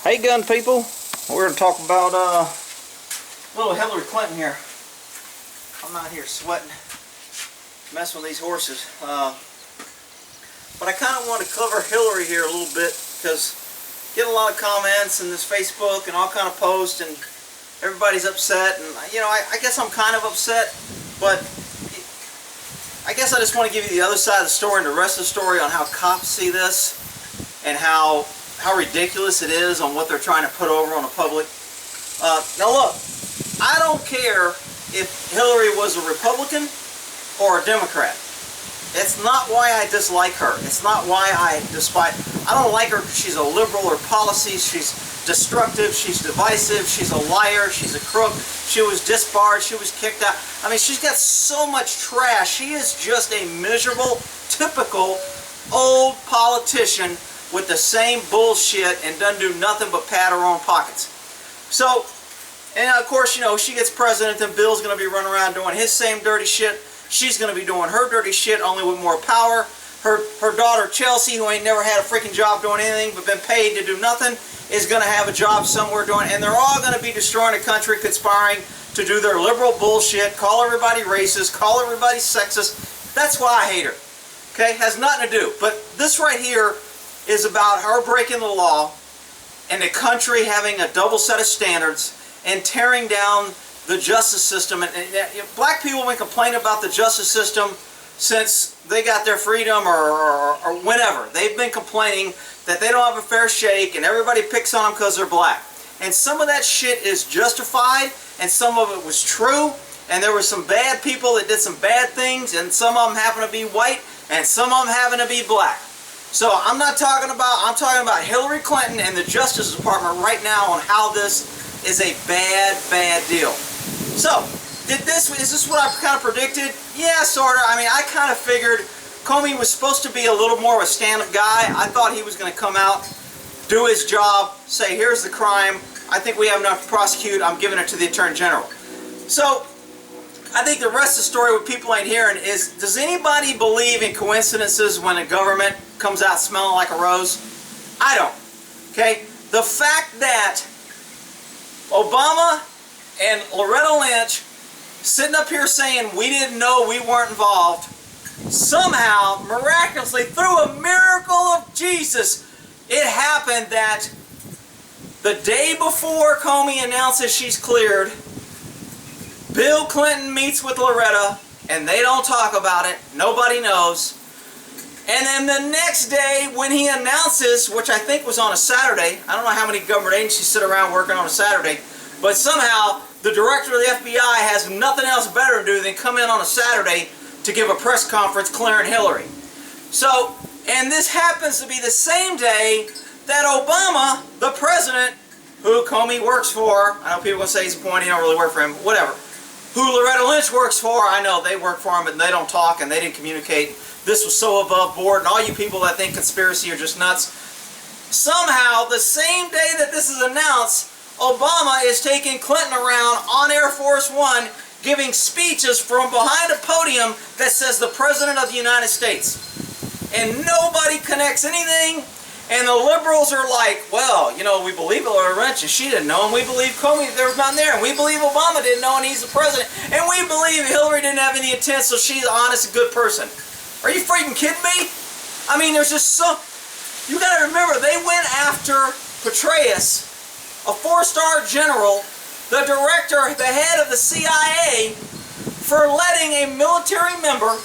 Hey gun people, we're going to talk about little Hillary Clinton here. I'm out here sweating, messing with these horses. But I kind of want to cover Hillary here a little bit because get a lot of comments in this Facebook and all kind of posts, and everybody's upset, and you know, I guess I'm kind of upset, but I guess I just want to give you the other side of the story and the rest of the story on how cops see this and how ridiculous it is on what they're trying to put over on the public. Now look, I don't care if Hillary was a Republican or a Democrat. It's not why I dislike her. It's not why I despise. I don't like her because she's a liberal or policies. She's destructive. She's divisive. She's a liar. She's a crook. She was disbarred. She was kicked out. I mean, she's got so much trash. She is just a miserable, typical old politician with the same bullshit and doesn't do nothing but pat her own pockets. So, and of course, you know, she gets president, then Bill's going to be running around doing his same dirty shit. She's going to be doing her dirty shit, only with more power. Her daughter Chelsea, who ain't never had a freaking job doing anything but been paid to do nothing, is going to have a job somewhere doing, and they're all going to be destroying the country, conspiring to do their liberal bullshit, call everybody racist, call everybody sexist. That's why I hate her. Okay? Has nothing to do. But this right here is about her breaking the law and the country having a double set of standards and tearing down the justice system. And black people have been complaining about the justice system since they got their freedom or whenever. They've been complaining that they don't have a fair shake and everybody picks on them because they're black. And some of that shit is justified and some of it was true, and there were some bad people that did some bad things, and some of them happen to be white and some of them happen to be black. So I'm talking about Hillary Clinton and the Justice Department right now on how this is a bad deal. So, is this what I kind of predicted? Yeah, sort of. I mean, I kind of figured Comey was supposed to be a little more of a stand-up guy. I thought he was going to come out, do his job, say, here's the crime. I think we have enough to prosecute. I'm giving it to the Attorney General. So, I think the rest of the story, what people ain't hearing is, does anybody believe in coincidences when a government comes out smelling like a rose? I don't. Okay? The fact that Obama and Loretta Lynch sitting up here saying we didn't know, we weren't involved, somehow, miraculously, through a miracle of Jesus, it happened that the day before Comey announces she's cleared, Bill Clinton meets with Loretta, and they don't talk about it. Nobody knows. And then the next day, when he announces, which I think was on a Saturday, I don't know how many government agencies sit around working on a Saturday, but somehow the director of the FBI has nothing else better to do than come in on a Saturday to give a press conference clearing Hillary. So, and this happens to be the same day that Obama, the president, who Comey works for, I know people are going to say he's a point, he don't really work for him, whatever, who Loretta Lynch works for, I know they work for him, but they don't talk and they didn't communicate. This was so above board, and all you people that think conspiracy are just nuts. Somehow, the same day that this is announced, Obama is taking Clinton around on Air Force One, giving speeches from behind a podium that says the President of the United States. And nobody connects anything. And the liberals are like, well, you know, we believe Loretta Lynch and she didn't know, and we believe Comey, there was nothing there, and we believe Obama didn't know and he's the president, and we believe Hillary didn't have any intent, so she's an honest and good person. Are you freaking kidding me? I mean, there's just so... You gotta remember, they went after Petraeus, a four-star general, the director, the head of the CIA, for letting a military member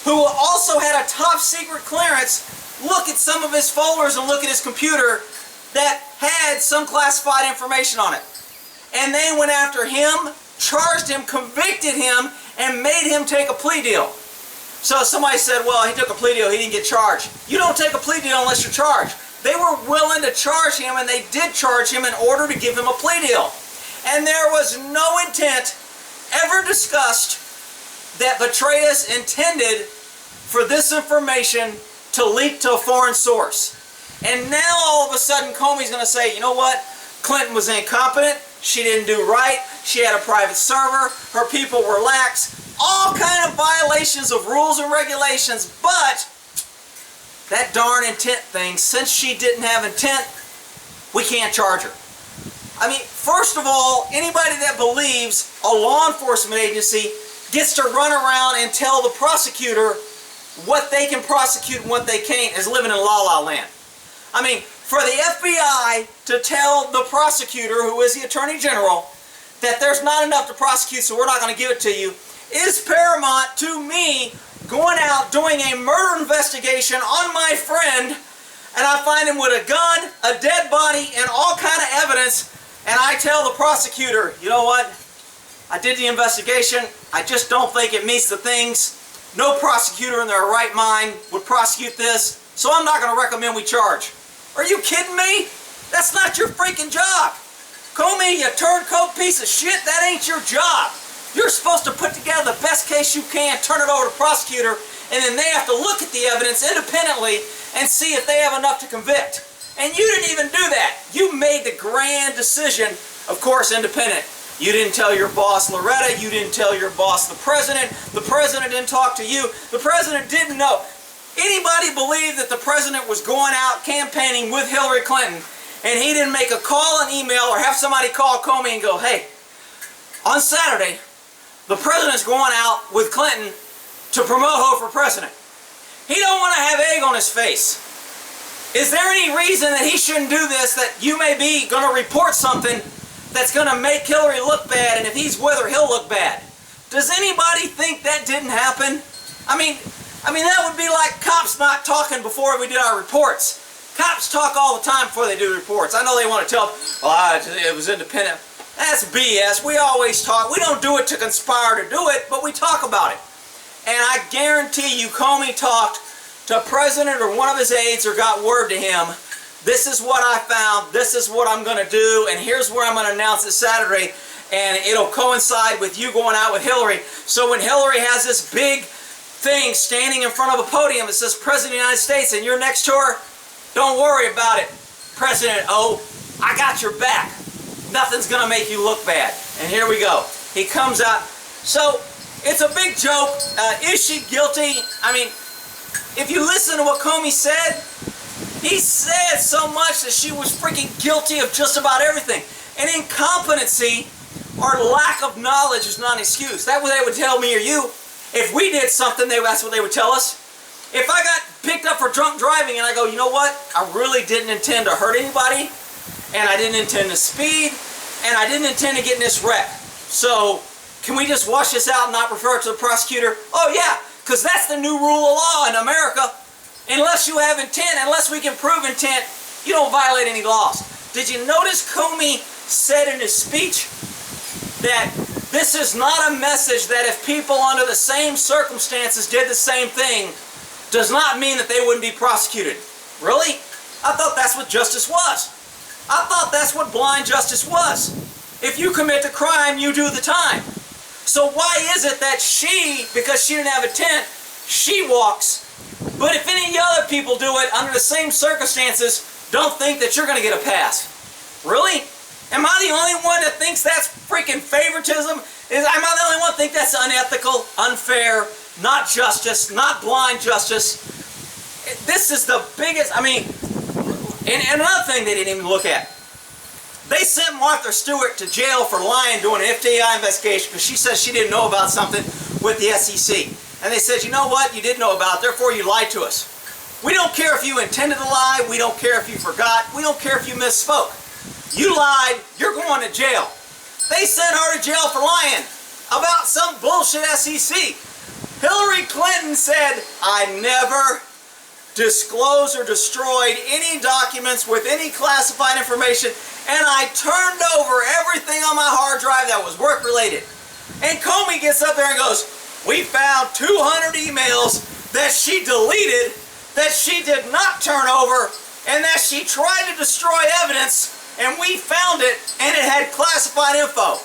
who also had a top secret clearance look at some of his folders and look at his computer that had some classified information on it. And they went after him, charged him, convicted him, and made him take a plea deal. So somebody said, well, he took a plea deal, he didn't get charged. You don't take a plea deal unless you're charged. They were willing to charge him, and they did charge him in order to give him a plea deal. And there was no intent ever discussed that Petraeus intended for this information to leak to a foreign source. And now all of a sudden Comey's going to say, you know what? Clinton was incompetent, she didn't do right, she had a private server, her people were lax, all kind of violations of rules and regulations, but that darn intent thing, since she didn't have intent, we can't charge her. I mean, first of all, anybody that believes a law enforcement agency gets to run around and tell the prosecutor what they can prosecute and what they can't is living in la-la land. I mean, for the FBI to tell the prosecutor, who is the Attorney General, that there's not enough to prosecute, so we're not going to give it to you, is paramount to me going out doing a murder investigation on my friend, and I find him with a gun, a dead body, and all kind of evidence, and I tell the prosecutor, you know what, I did the investigation, I just don't think it meets the things. No prosecutor in their right mind would prosecute this, so I'm not going to recommend we charge. Are you kidding me? That's not your freaking job. Comey, you turncoat piece of shit, that ain't your job. You're supposed to put together the best case you can, turn it over to the prosecutor, and then they have to look at the evidence independently and see if they have enough to convict. And you didn't even do that. You made the grand decision, of course, independent. You didn't tell your boss, Loretta. You didn't tell your boss, the president. The president didn't talk to you. The president didn't know. Anybody believe that the president was going out campaigning with Hillary Clinton and he didn't make a call, an email, or have somebody call Comey and go, hey, on Saturday, the president's going out with Clinton to promote her for president. He don't want to have egg on his face. Is there any reason that he shouldn't do this, that you may be going to report something that's going to make Hillary look bad, and if he's with her, he'll look bad? Does anybody think that didn't happen? I mean, that would be like cops not talking before we did our reports. Cops talk all the time before they do reports. I know they want to tell, oh, it was independent. That's BS. We always talk. We don't do it to conspire to do it, but we talk about it. And I guarantee you Comey talked to a president or one of his aides or got word to him, this is what I found, this is what I'm going to do, and here's where I'm going to announce it Saturday, and it'll coincide with you going out with Hillary. So when Hillary has this big thing standing in front of a podium that says President of the United States and you're next to her, don't worry about it, President O, I got your back. Nothing's going to make you look bad. And here we go. He comes out. So it's a big joke. Is she guilty? I mean, if you listen to what Comey said, he said so much that she was freaking guilty of just about everything. And incompetency or lack of knowledge is not an excuse. That's what they would tell me or you. If we did something, that's what they would tell us. If I got picked up for drunk driving and I go, you know what? I really didn't intend to hurt anybody, and I didn't intend to speed, and I didn't intend to get in this wreck. So, can we just wash this out and not refer it to the prosecutor? Oh yeah, because that's the new rule of law in America. Unless you have intent, unless we can prove intent, you don't violate any laws. Did you notice Comey said in his speech that this is not a message that if people under the same circumstances did the same thing, does not mean that they wouldn't be prosecuted. Really? I thought that's what justice was. I thought that's what blind justice was. If you commit the crime, you do the time. So why is it that she, because she didn't have intent, she walks, but if any other people do it under the same circumstances, don't think that you're going to get a pass? Really? Am I the only one that thinks that's freaking favoritism? Am I the only one that thinks that's unethical, unfair, not justice, not blind justice? This is the biggest, I mean, and another thing they didn't even look at. They sent Martha Stewart to jail for lying doing an FBI investigation because she says she didn't know about something with the SEC. And they said, you know what, you did know about it, therefore you lied to us. We don't care if you intended to lie, we don't care if you forgot, we don't care if you misspoke. You lied, you're going to jail. They sent her to jail for lying about some bullshit SEC. Hillary Clinton said, I never disclosed or destroyed any documents with any classified information, and I turned over everything on my hard drive that was work related. And Comey gets up there and goes, we found 200 emails that she deleted, that she did not turn over, and that she tried to destroy evidence, and we found it, and it had classified info.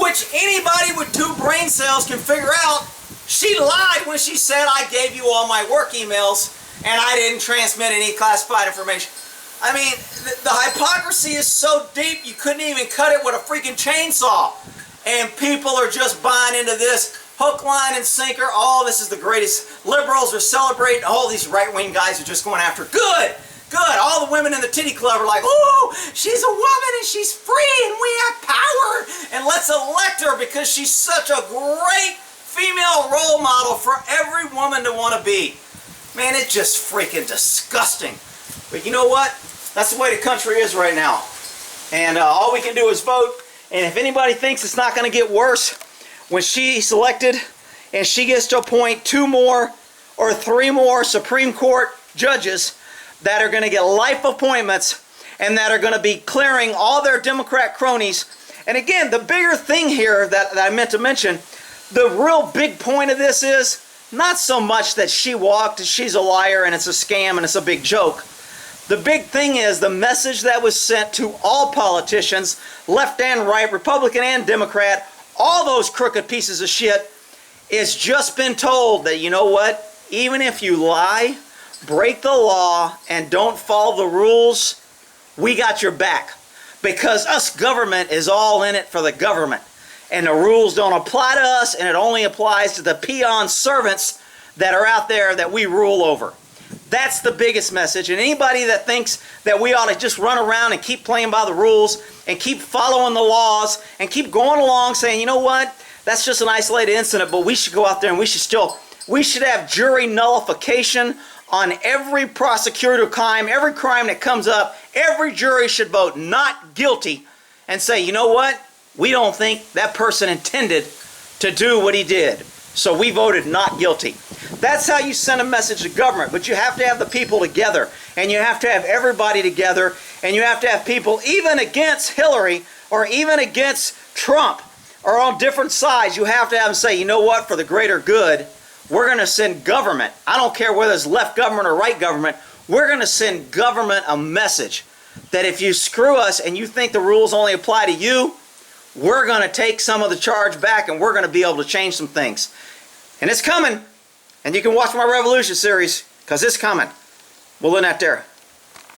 Which anybody with 2 brain cells can figure out. She lied when she said, I gave you all my work emails, and I didn't transmit any classified information. I mean, the hypocrisy is so deep you couldn't even cut it with a freaking chainsaw. And people are just buying into this. Hook, line, and sinker. Oh, this is the greatest. Liberals are celebrating. All these right-wing guys are just going after. Good! good. All the women in the titty club are like, ooh, she's a woman and she's free and we have power. And let's elect her because she's such a great female role model for every woman to want to be. Man, it's just freaking disgusting. But you know what? That's the way the country is right now. And all we can do is vote. And if anybody thinks it's not going to get worse, when she's elected and she gets to appoint 2 more or 3 more Supreme Court judges that are going to get life appointments and that are going to be clearing all their Democrat cronies. And again, the bigger thing here that I meant to mention, the real big point of this is not so much that she walked, she's a liar and it's a scam and it's a big joke. The big thing is the message that was sent to all politicians, left and right, Republican and Democrat, all those crooked pieces of shit, is just been told that, you know what, even if you lie, break the law, and don't follow the rules, we got your back. Because us government is all in it for the government. And the rules don't apply to us, and it only applies to the peon servants that are out there that we rule over. That's the biggest message. And anybody that thinks that we ought to just run around and keep playing by the rules and keep following the laws and keep going along saying, you know what, that's just an isolated incident, but we should go out there and we should have jury nullification on every prosecutor crime, every crime that comes up. Every jury should vote not guilty and say, you know what, we don't think that person intended to do what he did. So we voted not guilty. That's how you send a message to government. But you have to have the people together. And you have to have everybody together. And you have to have people even against Hillary or even against Trump or on different sides. You have to have them say, you know what, for the greater good, we're going to send government. I don't care whether it's left government or right government. We're going to send government a message that if you screw us and you think the rules only apply to you, we're going to take some of the charge back and we're going to be able to change some things. And it's coming. And you can watch my Revolution series because it's coming. We'll end that there.